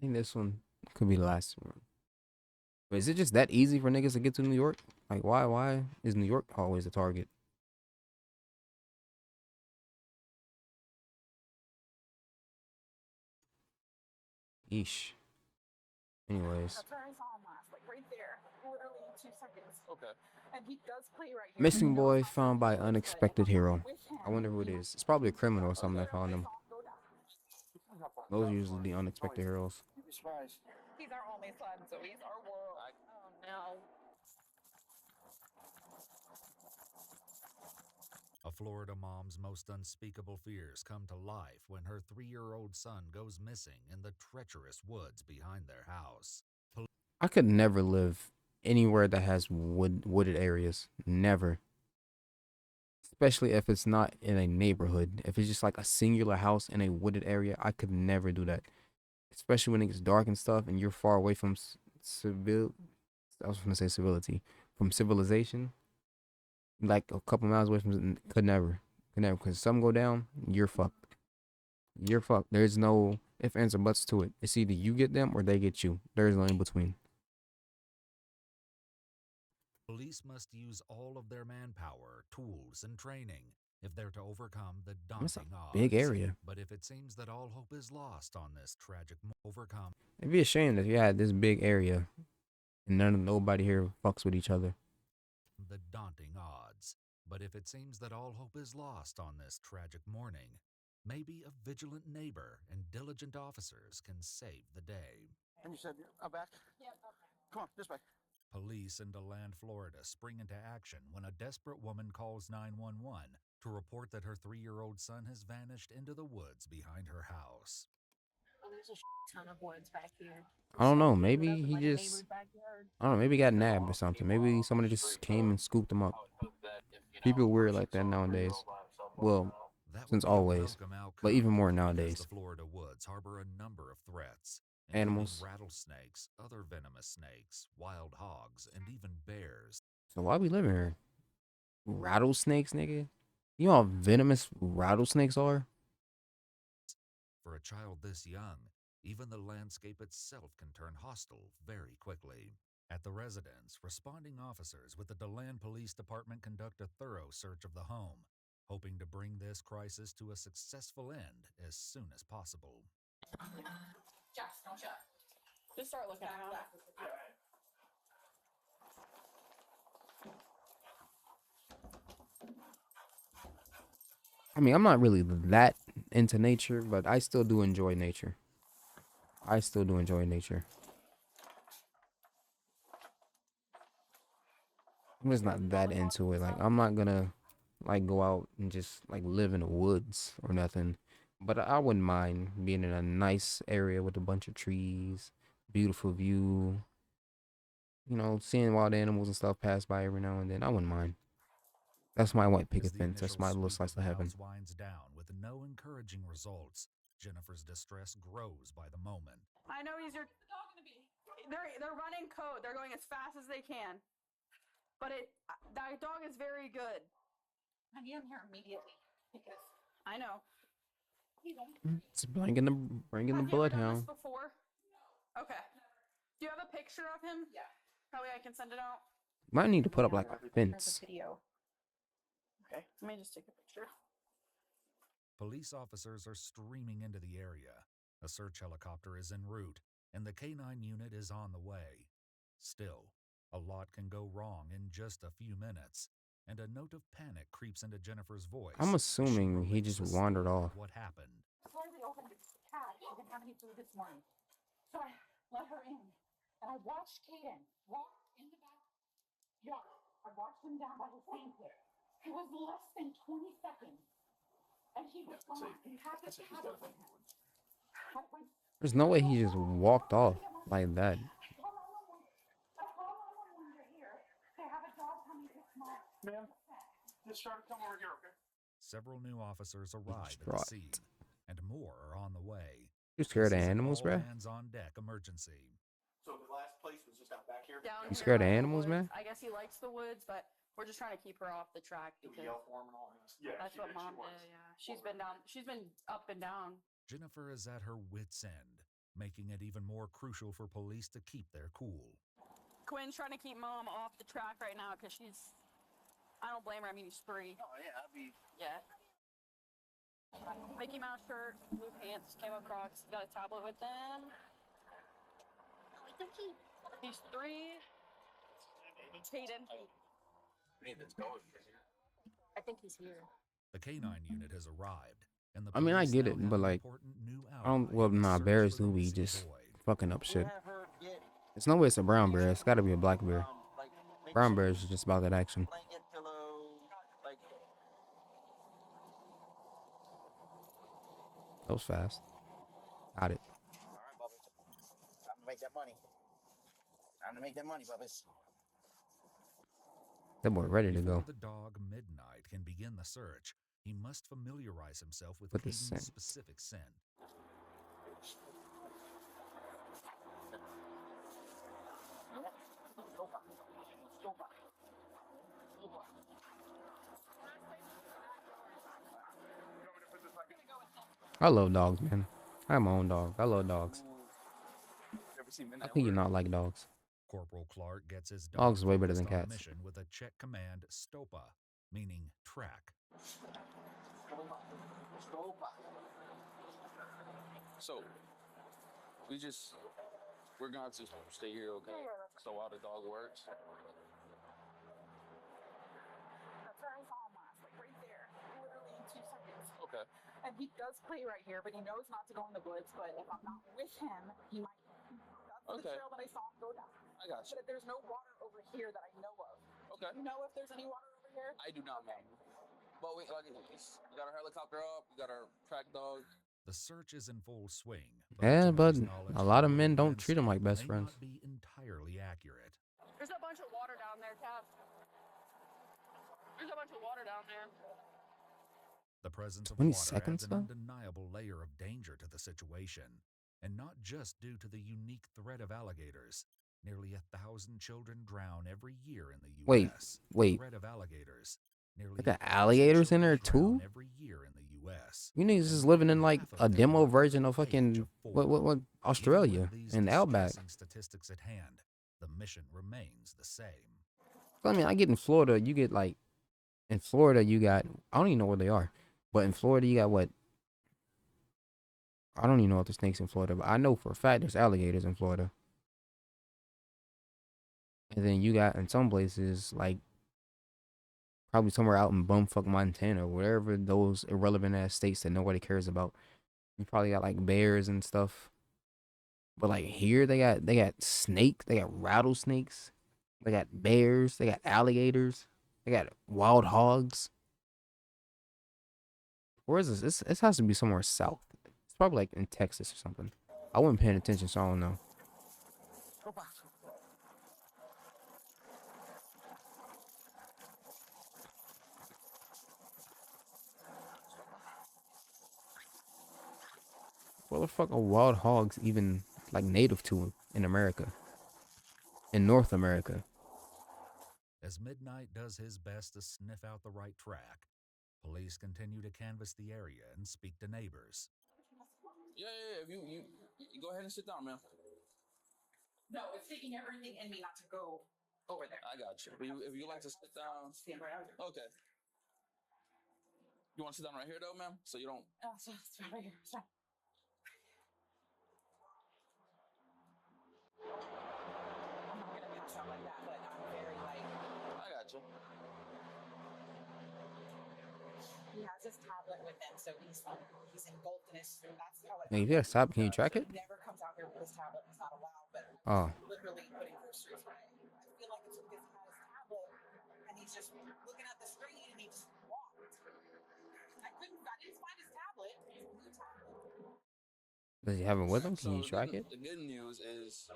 think this one could be the last one. But is it just that easy for niggas to get to New York? Like, why is New York always the target? Eesh. Anyways. That's where I saw him last, like right there, literally 2 seconds. Okay. And he does play right here. He Missing knows boy how to found play by woods, but if unexpected I'm not hero. with I him, wonder who it he is. It's probably a criminal or something okay, that found I him. saw him go down. Those are usually the unexpected heroes. You'd be surprised. He's our only son, so he's our world. Oh no. A Florida mom's most unspeakable fears come to life when her 3-year-old son goes missing in the treacherous woods behind their house. I could never live anywhere that has wooded areas. Never. Especially if it's not in a neighborhood. If it's just like a singular house in a wooded area, I could never do that. Especially when it gets dark and stuff and you're far away from civil. I was gonna say civility. From civilization. Like a couple miles away from could never. Could never. Because some go down, you're fucked. You're fucked. There's no if, ands, or buts to it. It's either you get them or they get you. There's no in between. Police must use all of their manpower, tools, and training if they're to overcome the It's a daunting big odds. area. But if it seems that all hope is lost on this tragic overcome It'd be a shame if you had this big area and nobody here fucks with each other. the daunting odds. But if it seems that all hope is lost on this tragic morning, maybe a vigilant neighbor and diligent officers can save the day. And you said, I'm back? Yep. Come on, this way. Police in DeLand, Florida spring into action when a desperate woman calls 911 to report that her 3-year-old son has vanished into the woods behind her house. Oh, there's a ton of woods back here. I don't know. He ended Maybe up in he like a just, neighbor's backyard. I don't know. Maybe he got nabbed or something. Maybe somebody just came and scooped him up. People are weird like that nowadays. Well, That since would be a always, welcome but outcome even more because the nowadays. Florida woods harbor a number of threats, including Animals. rattlesnakes, other venomous snakes, wild hogs, and even bears. So why we living here? Rattlesnakes, nigga. You know how venomous rattlesnakes are? For a child this young, even the landscape itself can turn hostile very quickly. At the residence, responding officers with the DeLand Police Department conduct a thorough search of the home, hoping to bring this crisis to a successful end as soon as possible. Jax, don't shut. Just start looking around. I mean, I'm not really that into nature, but I still do enjoy nature. I still do enjoy nature. I'm just not that into it. Like, I'm not gonna like go out and just like live in the woods or nothing. But I wouldn't mind being in a nice area with a bunch of trees, beautiful view. You know, seeing wild animals and stuff pass by every now and then. I wouldn't mind. That's my white picket As the fence. That's initial my little sweep slice of of heaven. rounds winds down with no encouraging results, Jennifer's distress grows by the moment. I know he's your. Where's the dog gonna be? They're running code. They're going as fast as they can. But that dog is very good. I need him here immediately because I know. It's bringing the Have you ever done this bloodhound. before? Okay. Do you have a picture of him? Yeah. That way I can send it out. Might need to put up like a fence. Video. Okay. Let me just take a picture. Police officers are streaming into the area. A search helicopter is en route, and the K9 unit is on the way. Still, a lot can go wrong in just a few minutes, and a note of panic creeps into Jennifer's voice. I'm as she assuming he relates just the wandered story of off. what happened. Slowly opened the cab. She didn't have any food this morning. So I let her in. And I watched Kaden walk in the backyard. I watched him down by the sand pit. It was less than 20 seconds. And he was gone. He had this cabin with him. There's no way he just walked off like that. Ma'am, just try to come over here, okay? Several new officers arrive at the Distraught. scene, and more are on the way. You scared of This is an animals, bruh? all-hands-on-deck emergency. So the last place was just out back here? You Down scared of here by the animals, man? woods. I guess he likes the woods, but we're just trying to keep her off the track You because yell for him and all that. Yeah, that's she what did, mom she was. did. Yeah, she's been down. She's been up and down. Jennifer is at her wit's end. making it even more crucial for police to keep their cool. Quinn's trying to keep Mom off the track right now because she's. I don't blame her. I mean, he's free. Oh yeah, I'd be. Yeah. Mickey Mouse shirt, blue pants, camo Crocs. Got a tablet with them. He's 3. Hayden. We need this going. I think he's here. The canine unit has arrived, and the I mean, I police get now it, have but an like, important new I don't. ally Well, in the nah, search bears for do the be missing just boy. fucking up shit. Have her get It's no way it's a brown bear. It's got to be a black bear. like Brown bears is just about that action. blanket, pillow, like. That was fast. Got it. All right, Bubbles. Time to make that money. Time to make that money, Bubbles. That boy ready to Before go. the dog Midnight can begin the search, he must familiarize himself with With the Caden's scent. specific scent. I love dogs, man. I have my own dog. I love dogs. Never seen How Midnight can you Word? not like dogs? Corporal Clark gets his Dogs dog way better than focused on cats. mission with a check command STOPA, meaning track. So, we're going to stay here, okay? So while the dog works. That's where I saw him last, like right there, literally in 2 seconds. Okay. And he does play right here, but he knows not to go in the woods. But if I'm not with him, he might. That's the Okay. trail that I saw him go down. I got you. But there's no water over here that I know of. Okay. Do you know if there's any water over here? I do not know. But we got our helicopter up. We got our track dog. The search is in full swing. Yeah, to but Murray's knowledge, a lot of the men don't landscape treat them like best may friends. not be entirely accurate. There's a bunch of water down there, Tab. There's a bunch of water down there. The presence of 20 water seconds, adds an though? undeniable layer of danger to the situation, and not just due to the unique threat of alligators. Nearly 1,000 children drown every year in the U.S. Wait. Threat of alligators. Nearly They got 1,000 alligators in there children drown too? every year in the U.S. You niggas is and living in roughly like half of a them demo are version of under the age fucking of 4. what Even Australia with these and the outback. distressing statistics at hand, the mission remains the same. I mean, I get in Florida, you get like in Florida you got I don't even know where they are, but in Florida you got what? I don't even know if there's snakes in Florida, but I know for a fact there's alligators in Florida. And then you got in some places like probably somewhere out in bumfuck Montana, wherever those irrelevant ass states that nobody cares about. You probably got like bears and stuff. But like here they got snakes, they got rattlesnakes, they got bears, they got alligators, they got wild hogs. Where is this? This has to be somewhere south. It's probably like in Texas or something. I wasn't paying attention, so I don't know. Where the fuck are wild hogs even like native to in America? In North America. As Midnight does his best to sniff out the right track, police continue to canvass the area and speak to neighbors. Yeah. If you go ahead and sit down, man. No, it's taking everything in me not to go over there. I got you. But if you like to sit down. Stand right out here. Okay. You want to sit down right here, though, ma'am? So you don't. Oh, so it's right here. Stop. I'm not gonna pass out like that, but I'm very like. I got you. He has his tablet with him, so he's engulfed in his. That's how it. Hey, if you got a stop, can you track it? He never comes out here with his tablet. It's not allowed, but Oh. literally putting groceries away. I feel like it's because he had his tablet and he's just looking at the screen and he just walked. I didn't find his tablet. His new tablet. Does he have it with him? Can So you track it? The good news is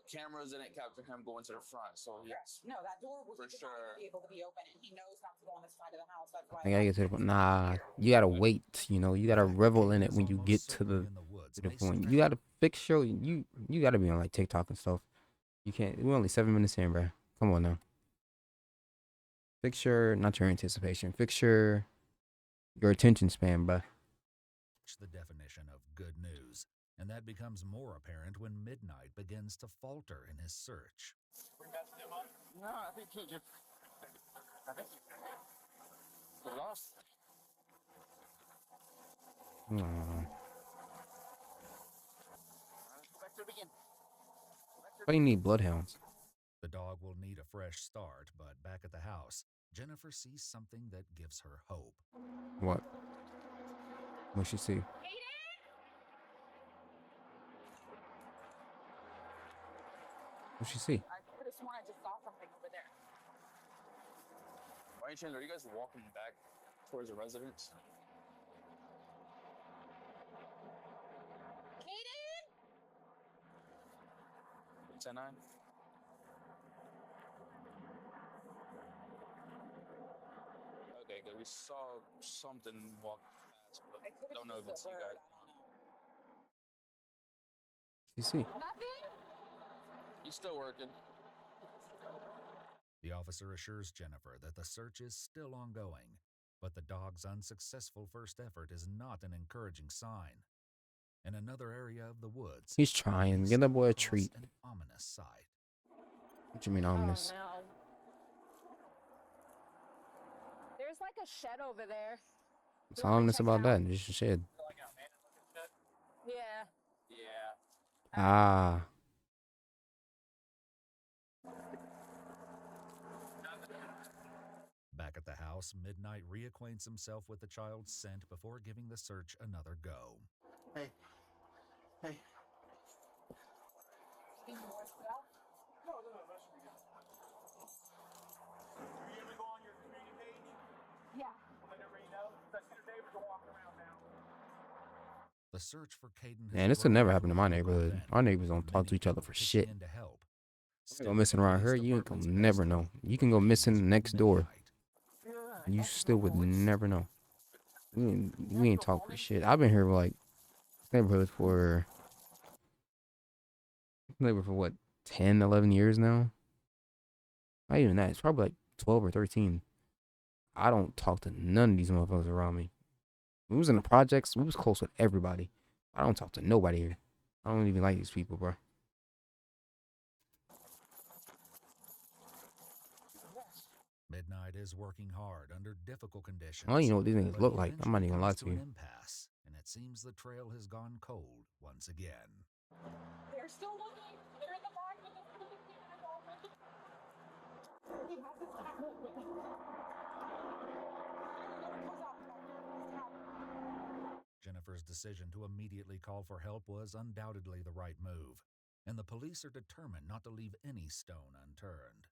cameras didn't capture him going to the front. So yes. No, that door was For not sure. be able to be open, and he knows not to go on this side of the house. That's why. I gotta get to the point. Nah, you gotta wait. You know, you gotta revel in it when you get to the point. You gotta fix your you gotta be on like TikTok and stuff. You can't. We're only 7 minutes in, bro. Come on now. Fix your not your anticipation. Fix your attention span, bro. The definition of good news, And that becomes more apparent when Midnight begins to falter in his search. No, I think he just. I think he lost. Aw. Let's go back to the beginning. Why do you need bloodhounds? The dog will need a fresh start, but back at the house, Jennifer sees something that gives her hope. What? What'd she see? What'd she see? I could have sworn I just saw something over there. By any chance, are you guys walking back towards the residence? Kaden! 10-9? Okay, good. We saw something walk past, but I could don't know if just it's you a bird. guys. I don't know. What'd she see? Nothing? He's still working. The officer assures Jennifer that the search is still ongoing, but the dog's unsuccessful first effort is not an encouraging sign. In another area of the woods, He's trying. they Give that stumble boy a across treat. an ominous sight. What you mean ominous? Oh no. There's like a shed over there. What's You wanna ominous check it about out? that? Just a shed. Yeah. Yeah. Ah. Back at the house, Midnight reacquaints himself with the child's scent before giving the search another go. Hey. Hey. Need more stuff? No, that should be good. Do you ever go on your community page? Yeah. Will let everybody know? Because I see the neighbors are walking around now. The search for Caden has Man, this would grown never to happen a in my local neighborhood. event, Our neighbors don't with talk to many each other people for pitching shit. in to help. You go Still, missing the around police here, you ain't gonna department's never best know. hope You can go is missing next door. Midnight. You still would never know. We ain't talk for shit. I've been here for like neighborhood for what, 10, 11 years now? Not even that. It's probably like 12 or 13. I don't talk to none of these motherfuckers around me. When we was in the projects, we was close with everybody. I don't talk to nobody here. I don't even like these people, bro. Midnight is working hard under difficult conditions. I don't even know what these niggas but look he like. I'm not even eventually gonna lie comes to you. an impasse, and it seems the trail has gone cold once again. They're still looking. They're in the back with the food and all with the... He has his tablet with him. Jennifer's decision to immediately call for help was undoubtedly the right move, and the police are determined not to leave any stone unturned.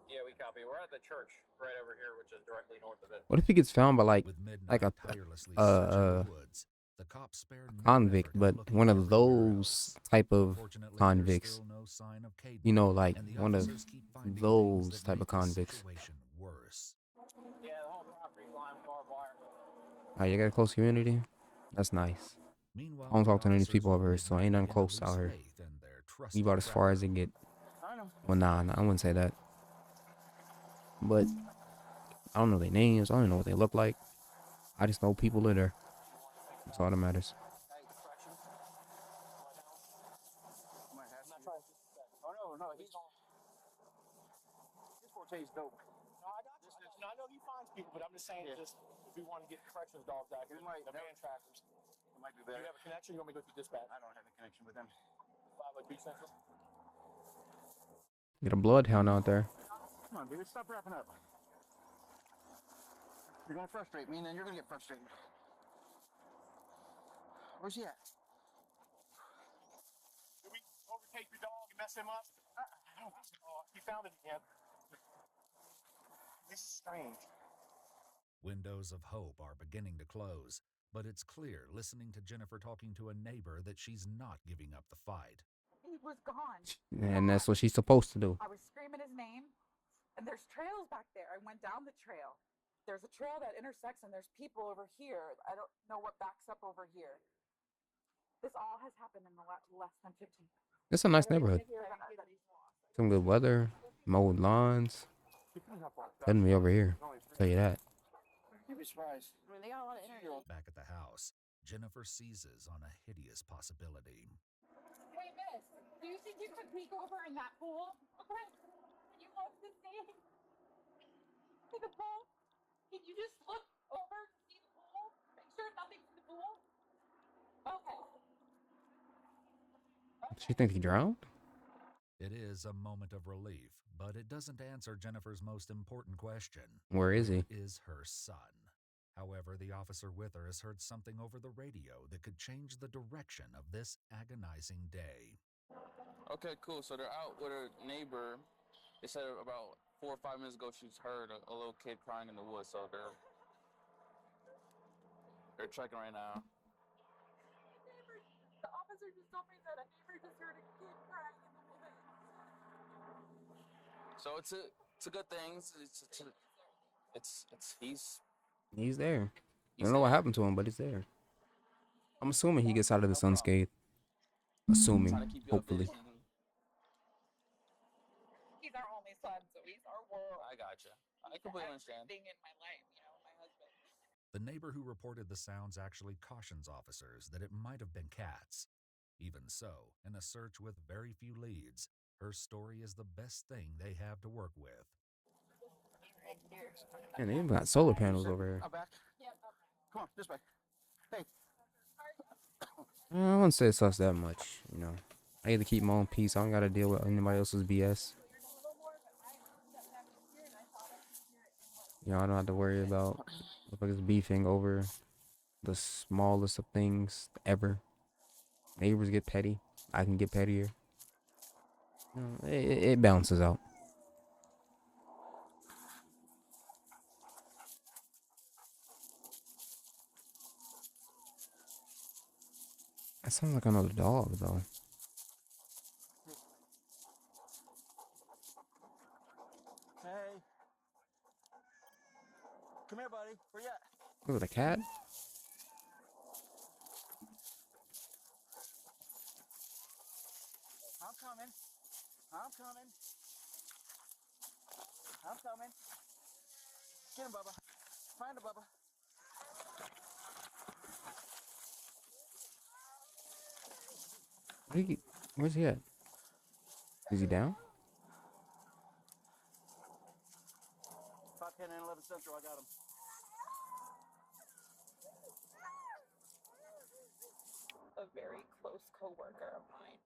Yeah, we copy. We're at the church right over here, which is directly north of it. What if he gets found by like With Midnight a tirelessly searching the woods, the cops spare no convict, effort in but looking one of everywhere those else. type of Fortunately, there's convicts. still no sign of Caden, You know, like and the one of officers keep finding those things that type of make the convicts. situation worse. Yeah, the whole property's lined with barbed wire. Oh, you got a close community? That's nice. Meanwhile, I don't the talk to any of these officers people over with here, so Midnight ain't nothing begin to close out lose here. faith in their You trusted about as far as tracker. it get. I know. Well, nah, I wouldn't say that. But I don't know their names. I don't even know what they look like. I just know people live there. That's all that matters. Hey, correction. Might have to. Oh no, he's his forte's dope. No, I got you. I know he finds people, but I'm just saying, just if we want to get corrections dogs out here, might- the van trackers. It might be Do you better. have a connection? You want me to go through dispatch? I don't have a connection with them. 5 Beach Central. Get a bloodhound out there. Come on, dude, stop wrapping up. You're gonna frustrate me, and then you're gonna get frustrated. Where's he at? Did we overtake your dog and mess him up? I don't think so. Oh, he found it again. This is strange. Windows of hope are beginning to close, but it's clear listening to Jennifer talking to a neighbor that she's not giving up the fight. He was gone. And that's what she's supposed to do. I was screaming his name, and there's trails back there. I went down the trail. There's a trail that intersects, and there's people over here. I don't know what backs up over here. This all has happened in the less than 15 minutes. It's a nice neighborhood. Some good weather, mowed lawns. Couldn't be over here. I'll tell you that. You'd be surprised. I mean, they got a lot of energy. Back at the house, Jennifer seizes on a hideous possibility. Hey, miss, do you think you could peek over in that pool? Okay. Can you look to see? See the pool? Can you just look over to see the pool? Make sure nothing's in the pool? Okay. She thinks he drowned? It is a moment of relief, but it doesn't answer Jennifer's most important question. Where is he? Where is her son? However, the officer with her has heard something over the radio that could change the direction of this agonizing day. Okay, cool. So they're out with her neighbor. They said about 4 or 5 minutes ago she's heard a little kid crying in the woods. So they're checking right now. The officer just told me that a neighbor just heard a kid crying in the woods. So it's a good thing. He's there. I He's don't know what there. happened to him, but he's there. I'm assuming he gets out of this No problem. unscathed. Trying Assuming. to keep you Hopefully. updated. He's our only son, so he's our world. I gotcha. I completely understand. Everything in my life, you know, my husband. The neighbor who reported the sounds actually cautions officers that it might have been cats. Even so, in a search with very few leads, her story is the best thing they have to work with. Man, they even got solar panels over here. Out back. Come on, this way. Hey. I wouldn't say it's us that much, you know. I get to keep my own peace. I don't gotta deal with anybody else's BS. You know, I don't have to worry about motherfuckers beefing over the smallest of things ever. Neighbors get petty. I can get pettier. You know, it balances out. That sounds like another dog, though. Hey. Come here, buddy. Where you at? Was it a cat? I'm coming. I'm coming. I'm coming. Get him, Bubba. Find him, Bubba. Where's he at? Is he down? 5, 10, and 11 Central. I got him. A very close coworker of mine.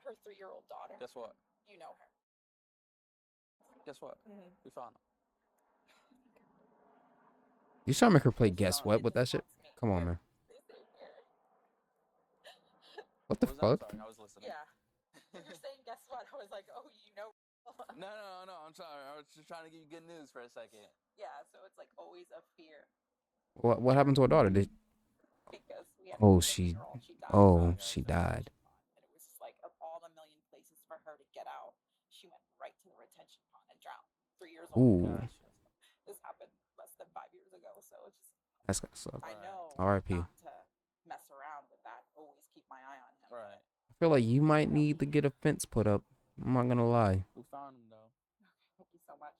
Her 3-year-old daughter. Guess what? You know her. Guess what? Mm-hmm. We found him. You trying to make her play guess what with that shit? Come on, man. What the What was that? fuck? Sorry, I was listening. Yeah. When you're saying guess what, I was like, oh, you know. No. I'm sorry. I was just trying to give you good news for a second. Yeah, so it's like always a fear What happened to her daughter? because we had Oh, a 7-year-old, she died. she died. And it was just like of all the million places for her to get out, she went right to the retention pond and drowned. 3 years old. Ooh, This happened less than 5 years ago, so it's just that's gonna suck. I know R.I.P. not to mess around with that. Always keep my eye on him. Right. I feel like you might need to get a fence put up. I'm not gonna lie. We found him though. Thank you so much.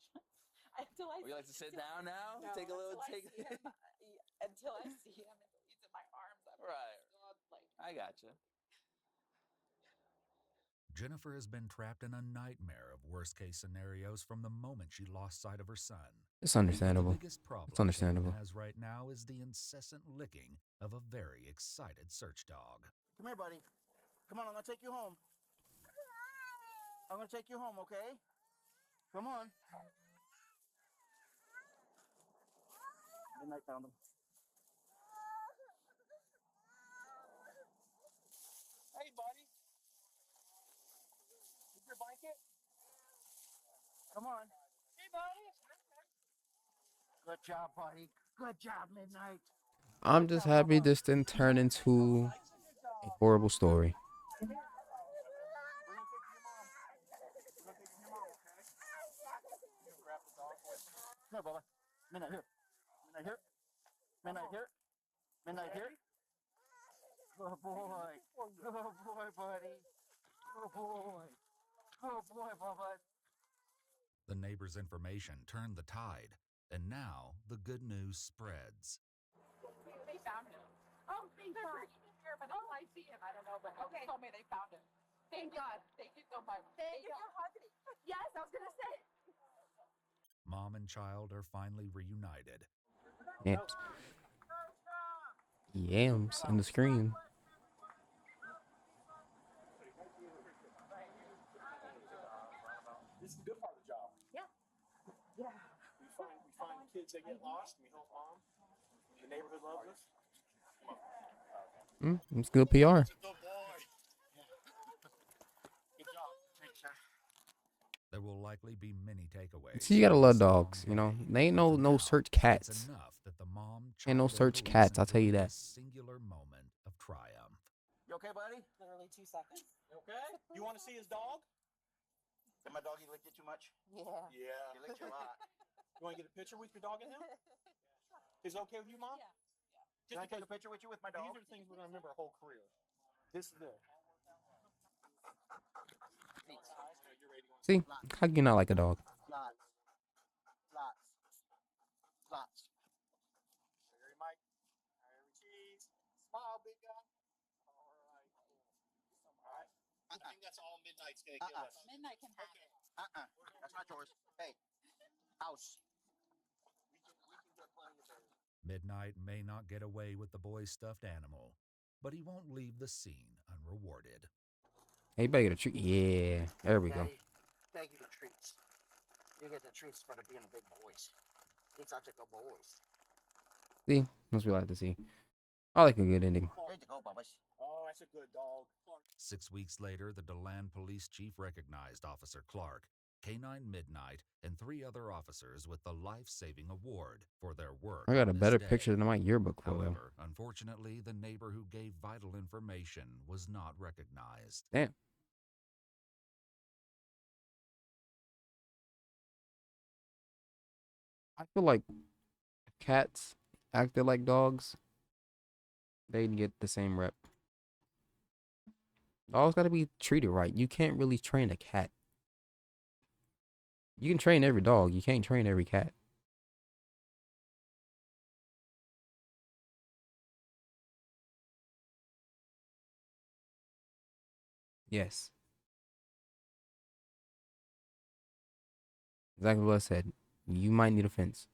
Until I Would you like to sit down now? No, Take a little. until I Take. see him, until I see him and he's in my arms. I'm Right. like, I gotcha. Jennifer has been trapped in a nightmare of worst-case scenarios from the moment she lost sight of her son. It's understandable. The biggest problem It's understandable. Jennifer has right now is the incessant licking of a very excited search dog. Come here, buddy. Come on, I'm going to take you home. I'm going to take you home, okay? Come on. Midnight found him. Hey, buddy. Is your blanket? Come on. Hey, buddy. Good job, buddy. Good job, Midnight. I'm just happy this didn't turn into a horrible story. We're going to take your mom. We're going to take your mom, okay? You grab the dog for you. Here, Bubba. Midnight, here. Midnight, here. Midnight, here. Midnight, here. Good boy. Good boy, buddy. Good boy. Good boy, Bubba. The neighbor's information turned the tide. And now the good news spreads. They found him. Oh, thank God. Here, but if I see him, I don't know, but okay. Told me they found him. Thank God. Thank you so much. Thank you. Yes, I was gonna say. Mom and child are finally reunited. Yams. Yams in the screen. This is the good part of the job. Yeah. Yeah. We find kids that get lost, and we help mom. The neighborhood loves us. It's good PR. It's a good boy. Good job. Thanks, sir. There will likely be many takeaways. See, you gotta love from this dogs, you know. long They ain't day. For no now, search It's cats. enough that the mom, Ain't no child, and search police cats, I'll tell you enjoyed that. this singular moment of triumph. You okay, buddy? Literally 2 seconds. You okay? You want to see his dog? Did my doggy lick you too much? Yeah. Yeah. He licked you a lot. You want to get a picture with your dog and him? Is it okay with you, Mom? Yeah. Can I take a picture with you with my dog? These are the things we're going to remember our whole career. This is it. See, how can you not like a dog? Lots. Lots. Lots. Harry Mike. Harry Cheese. Smile, big guy. All right. All right. I think that's all Midnight's going to give us. Midnight can have it. That's not yours. Hey. House. We can get plenty of those. Midnight may not get away with the boy's stuffed animal, but he won't leave the scene unrewarded. Hey, you better get a treat. Yeah, there we go. Thank you for treats. You get the treats for being a big boys. He's such a good boys. See, that's what we like to see. I like a good ending. There you go, Bubba's. Oh, that's a good dog. 6 weeks later, the DeLand police chief recognized Officer Clark, K-9 Midnight, and 3 other officers with the Life-Saving Award for their work. I got a on this better day. picture than my yearbook photo. However, unfortunately, the neighbor who gave vital information was not recognized. Damn. I feel like if cats acted like dogs, they'd get the same rep. Dogs gotta be treated right. You can't really train a cat. You can train every dog. You can't train every cat. Yes. Exactly what I said. You might need a fence.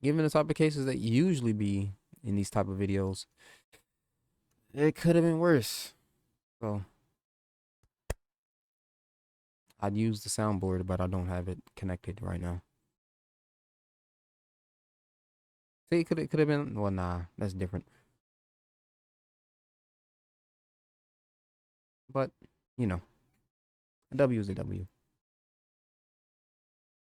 Given the type of cases that usually be in these type of videos, it could have been worse. So I'd use the soundboard, but I don't have it connected right now. See, it could have been. Well, nah, that's different. But you know, a W is a W.